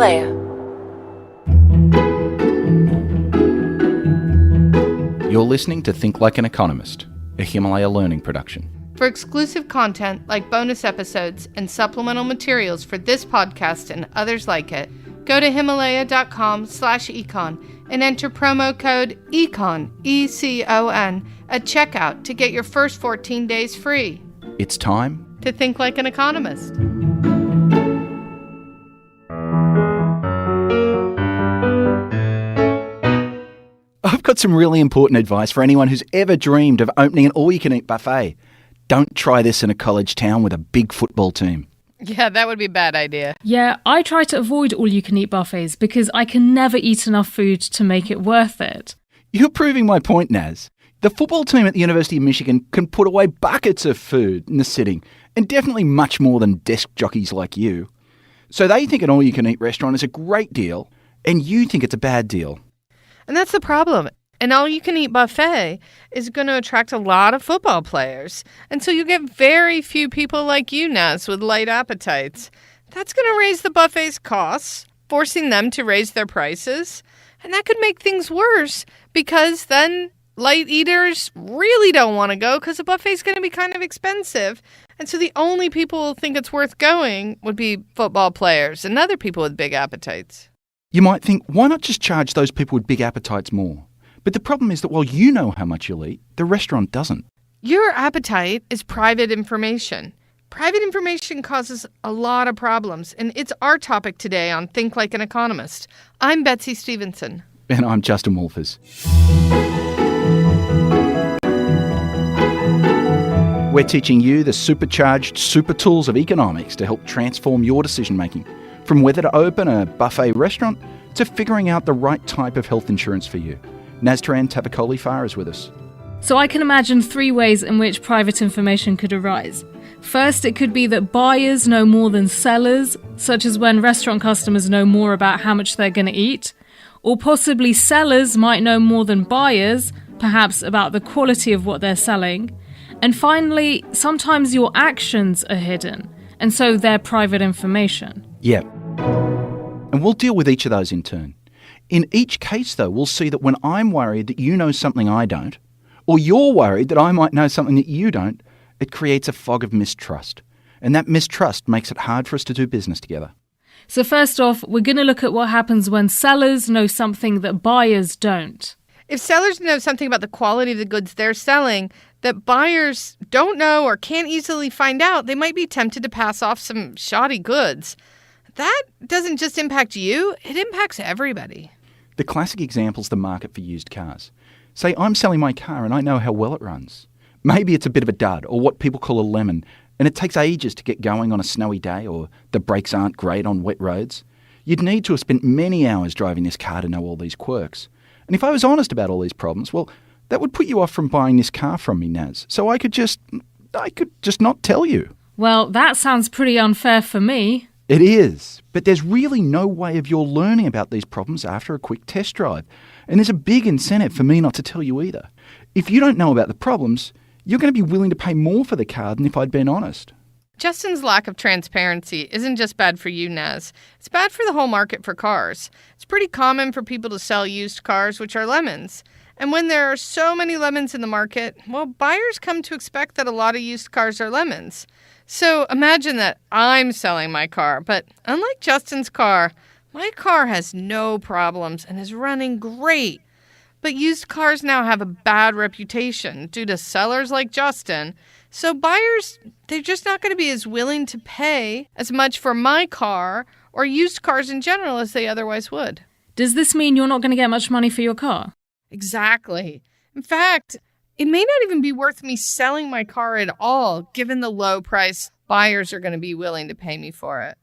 Himalaya. You're listening to Think Like an Economist, a Himalaya learning production. For exclusive content like bonus episodes and supplemental materials for this podcast and others like it, go to himalaya.com/econ and enter promo code ECON, E-C-O-N, at checkout to get your first 14 days free. It's time To think like an economist. I've got some really important advice for anyone who's ever dreamed of opening an all-you-can-eat buffet. Don't try this in a college town with a big football team. Yeah, that would be a bad idea. Yeah, I try to avoid all-you-can-eat buffets because I can never eat enough food to make it worth it. You're proving my point, Naz. The football team at the University of Michigan can put away buckets of food in the sitting, and definitely much more than desk jockeys like you. So they think an all-you-can-eat restaurant is a great deal, and you think it's a bad deal. And that's the problem. An all-you-can-eat buffet is going to attract a lot of football players. And so you get very few people like you, Naz, with light appetites. That's going to raise the buffet's costs, forcing them to raise their prices. And that could make things worse because then light eaters really don't want to go because the buffet's going to be kind of expensive. And so the only people who think it's worth going would be football players and other people with big appetites. You might think, why not just charge those people with big appetites more? But the problem is that while you know how much you'll eat, the restaurant doesn't. Your appetite is private information. Private information causes a lot of problems, and it's our topic today on Think Like an Economist. I'm Betsey Stevenson. And I'm Justin Wolfers. We're teaching you the supercharged super tools of economics to help transform your decision-making, from whether to open a buffet restaurant to figuring out the right type of health insurance for you. Nastaran Tavakoli-Far is with us. So I can imagine three ways in which private information could arise. First, it could be that buyers know more than sellers, such as when restaurant customers know more about how much they're going to eat. Or possibly sellers might know more than buyers, perhaps about the quality of what they're selling. And finally, sometimes your actions are hidden, and so they're private information. Yeah. And we'll deal with each of those in turn. In each case, though, we'll see that when I'm worried that you know something I don't, or you're worried that I might know something that you don't, it creates a fog of mistrust. And that mistrust makes it hard for us to do business together. So first off, we're going to look at what happens when sellers know something that buyers don't. If sellers know something about the quality of the goods they're selling that buyers don't know or can't easily find out, they might be tempted to pass off some shoddy goods. That doesn't just impact you, it impacts everybody. The classic example is the market for used cars. Say I'm selling my car and I know how well it runs. Maybe it's a bit of a dud, or what people call a lemon, and it takes ages to get going on a snowy day, or the brakes aren't great on wet roads. You'd need to have spent many hours driving this car to know all these quirks. And if I was honest about all these problems, well, that would put you off from buying this car from me, Naz. So I could just not tell you. Well, that sounds pretty unfair for me. It is, but there's really no way of your learning about these problems after a quick test drive. And there's a big incentive for me not to tell you either. If you don't know about the problems, you're going to be willing to pay more for the car than if I'd been honest. Justin's lack of transparency isn't just bad for you, Naz. It's bad for the whole market for cars. It's pretty common for people to sell used cars, which are lemons. And when there are so many lemons in the market, well, buyers come to expect that a lot of used cars are lemons. So imagine that I'm selling my car, but unlike Justin's car, my car has no problems and is running great. But used cars now have a bad reputation due to sellers like Justin. So buyers, they're just not going to be as willing to pay as much for my car or used cars in general as they otherwise would. Does this mean you're not going to get much money for your car? Exactly. In fact, it may not even be worth me selling my car at all, given the low price buyers are going to be willing to pay me for it.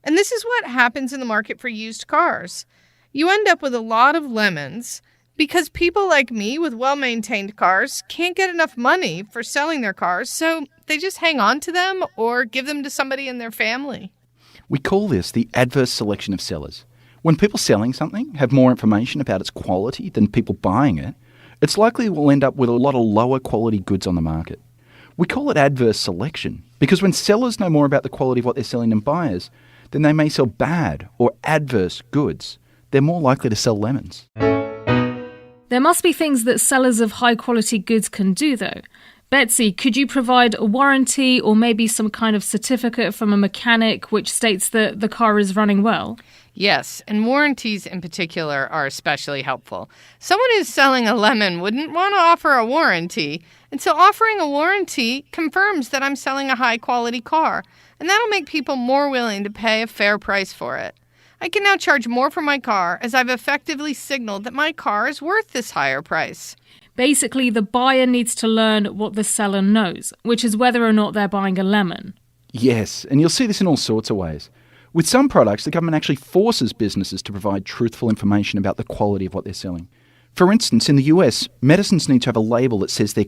And this is what happens in the market for used cars. You end up with a lot of lemons because people like me with well-maintained cars can't get enough money for selling their cars, so they just hang on to them or give them to somebody in their family. We call this the adverse selection of sellers. When people selling something have more information about its quality than people buying it, it's likely we'll end up with a lot of lower quality goods on the market. We call it adverse selection because when sellers know more about the quality of what they're selling than buyers, then they may sell bad or adverse goods. They're more likely to sell lemons. There must be things that sellers of high-quality goods can do, though. Betsey, could you provide a warranty or maybe some kind of certificate from a mechanic which states that the car is running well? Yes, and warranties in particular are especially helpful. Someone who's selling a lemon wouldn't want to offer a warranty, and so offering a warranty confirms that I'm selling a high-quality car, and that'll make people more willing to pay a fair price for it. I can now charge more for my car as I've effectively signaled that my car is worth this higher price. Basically, the buyer needs to learn what the seller knows, which is whether or not they're buying a lemon. Yes, and you'll see this in all sorts of ways. With some products, the government actually forces businesses to provide truthful information about the quality of what they're selling. For instance, in the US, medicines need to have a label that says they're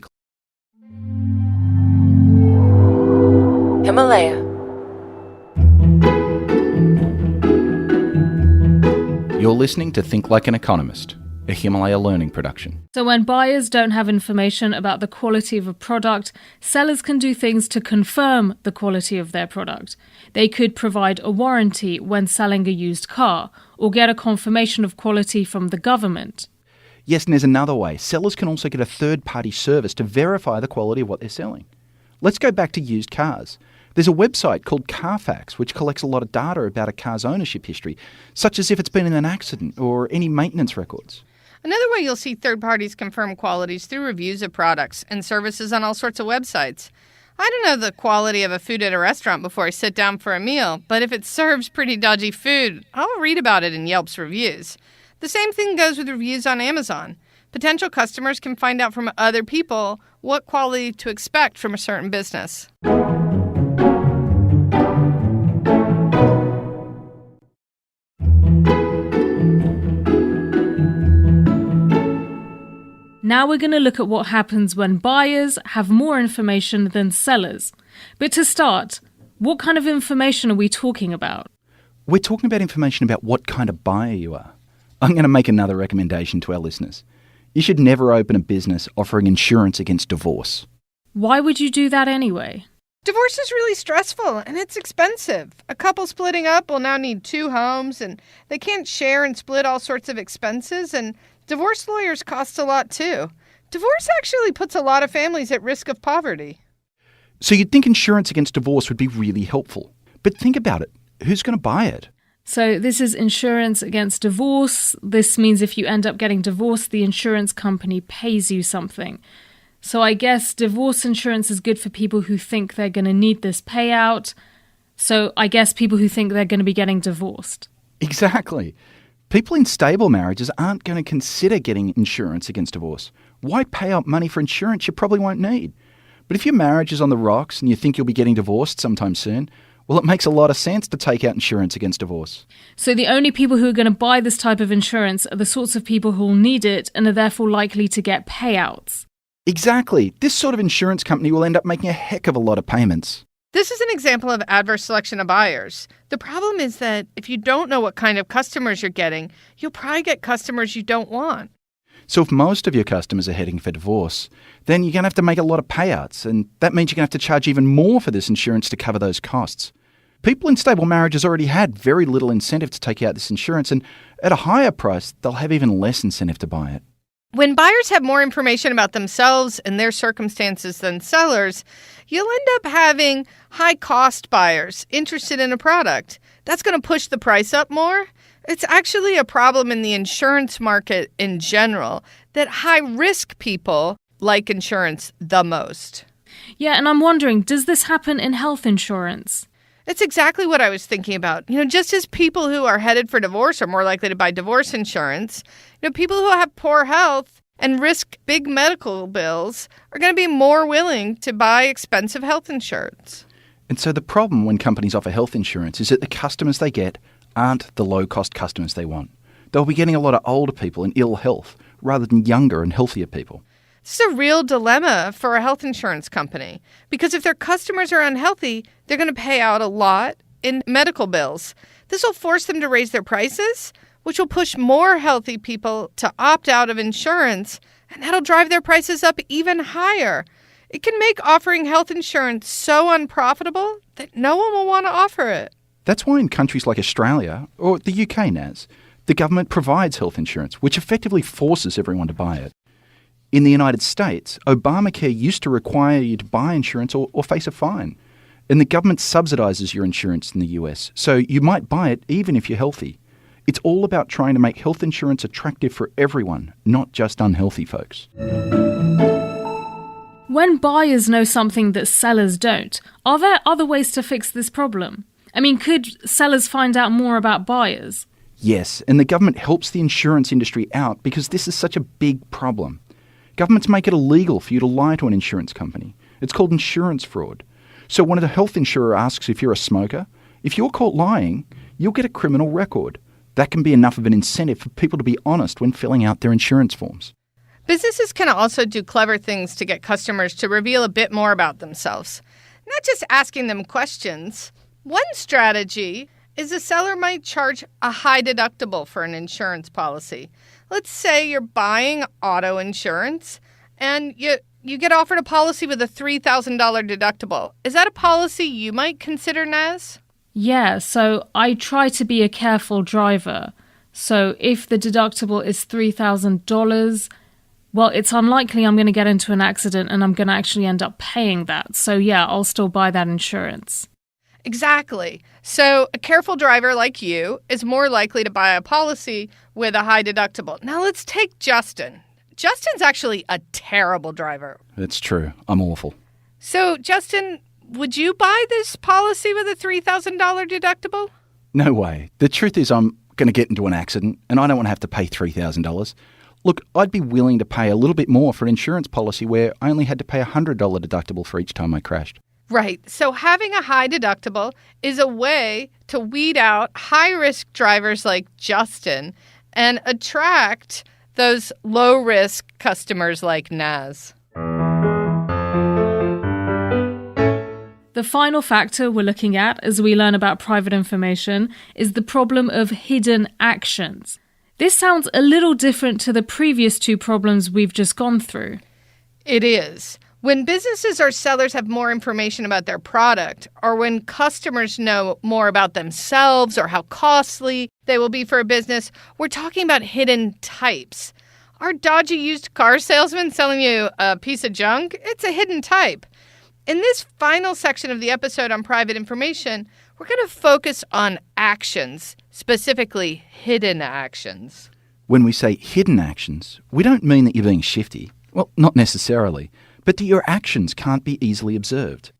Himalaya. You're listening to Think Like an Economist, a Himalaya learning production. So when buyers don't have information about the quality of a product, sellers can do things to confirm the quality of their product. They could provide a warranty when selling a used car, or get a confirmation of quality from the government. Yes, and there's another way. Sellers can also get a third-party service to verify the quality of what they're selling. Let's go back to used cars. There's a website called Carfax which collects a lot of data about a car's ownership history, such as if it's been in an accident or any maintenance records. Another way you'll see third parties confirm quality is through reviews of products and services on all sorts of websites. I don't know the quality of a food at a restaurant before I sit down for a meal, but if it serves pretty dodgy food, I'll read about it in Yelp's reviews. The same thing goes with reviews on Amazon. Potential customers can find out from other people what quality to expect from a certain business. Now we're going to look at what happens when buyers have more information than sellers. But to start, what kind of information are we talking about? We're talking about information about what kind of buyer you are. I'm going to make another recommendation to our listeners. You should never open a business offering insurance against divorce. Why would you do that anyway? Divorce is really stressful and it's expensive. A couple splitting up will now need 2 homes and they can't share and split all sorts of expenses, and divorce lawyers cost a lot too. Divorce actually puts a lot of families at risk of poverty. So you'd think insurance against divorce would be really helpful. But think about it. Who's going to buy it? So this is insurance against divorce. This means if you end up getting divorced, the insurance company pays you something. So I guess divorce insurance is good for people who think they're going to need this payout. So I guess people who think they're going to be getting divorced. Exactly. People in stable marriages aren't going to consider getting insurance against divorce. Why pay out money for insurance you probably won't need? But if your marriage is on the rocks and you think you'll be getting divorced sometime soon, well, it makes a lot of sense to take out insurance against divorce. So the only people who are going to buy this type of insurance are the sorts of people who will need it and are therefore likely to get payouts. Exactly. This sort of insurance company will end up making a heck of a lot of payments. This is an example of adverse selection of buyers. The problem is that if you don't know what kind of customers you're getting, you'll probably get customers you don't want. So if most of your customers are heading for divorce, then you're going to have to make a lot of payouts, and that means you're going to have to charge even more for this insurance to cover those costs. People in stable marriages already had very little incentive to take out this insurance, and at a higher price, they'll have even less incentive to buy it. When buyers have more information about themselves and their circumstances than sellers, you'll end up having high-cost buyers interested in a product. That's going to push the price up more. It's actually a problem in the insurance market in general that high-risk people like insurance the most. Yeah, and I'm wondering, does this happen in health insurance? It's exactly what I was thinking about. Just as people who are headed for divorce are more likely to buy divorce insurance, people who have poor health and risk big medical bills are going to be more willing to buy expensive health insurance. And so the problem when companies offer health insurance is that the customers they get aren't the low-cost customers they want. They'll be getting a lot of older people in ill health rather than younger and healthier people. This is a real dilemma for a health insurance company, because if their customers are unhealthy, they're going to pay out a lot in medical bills. This will force them to raise their prices, which will push more healthy people to opt out of insurance, and that'll drive their prices up even higher. It can make offering health insurance so unprofitable that no one will want to offer it. That's why in countries like Australia or the UK, Naz, the government provides health insurance, which effectively forces everyone to buy it. In the United States, Obamacare used to require you to buy insurance or face a fine. And the government subsidises your insurance in the US, so you might buy it even if you're healthy. It's all about trying to make health insurance attractive for everyone, not just unhealthy folks. When buyers know something that sellers don't, are there other ways to fix this problem? I mean, could sellers find out more about buyers? Yes, and the government helps the insurance industry out because this is such a big problem. Governments make it illegal for you to lie to an insurance company. It's called insurance fraud. So when a health insurer asks if you're a smoker, if you're caught lying, you'll get a criminal record. That can be enough of an incentive for people to be honest when filling out their insurance forms. Businesses can also do clever things to get customers to reveal a bit more about themselves, not just asking them questions. One strategy is a seller might charge a high deductible for an insurance policy. Let's say you're buying auto insurance and you get offered a policy with a $3,000 deductible. Is that a policy you might consider, Naz? Yeah, so I try to be a careful driver. So if the deductible is $3,000, well, it's unlikely I'm going to get into an accident and I'm going to actually end up paying that. So yeah, I'll still buy that insurance. Exactly. So a careful driver like you is more likely to buy a policy with a high deductible. Now let's take Justin. Justin's actually a terrible driver. It's true. I'm awful. So, Justin, would you buy this policy with a $3,000 deductible? No way. The truth is I'm going to get into an accident and I don't want to have to pay $3,000. Look, I'd be willing to pay a little bit more for an insurance policy where I only had to pay a $100 deductible for each time I crashed. Right. So having a high deductible is a way to weed out high-risk drivers like Justin and attract those low-risk customers like Naz. The final factor we're looking at as we learn about private information is the problem of hidden actions. This sounds a little different to the previous two problems we've just gone through. It is. When businesses or sellers have more information about their product, or when customers know more about themselves or how costly they will be for a business, we're talking about hidden types. Our dodgy used car salesman selling you a piece of junk, it's a hidden type. In this final section of the episode on private information, we're going to focus on actions, specifically hidden actions. When we say hidden actions, we don't mean that you're being shifty. Well, not necessarily. But that your actions can't be easily observed.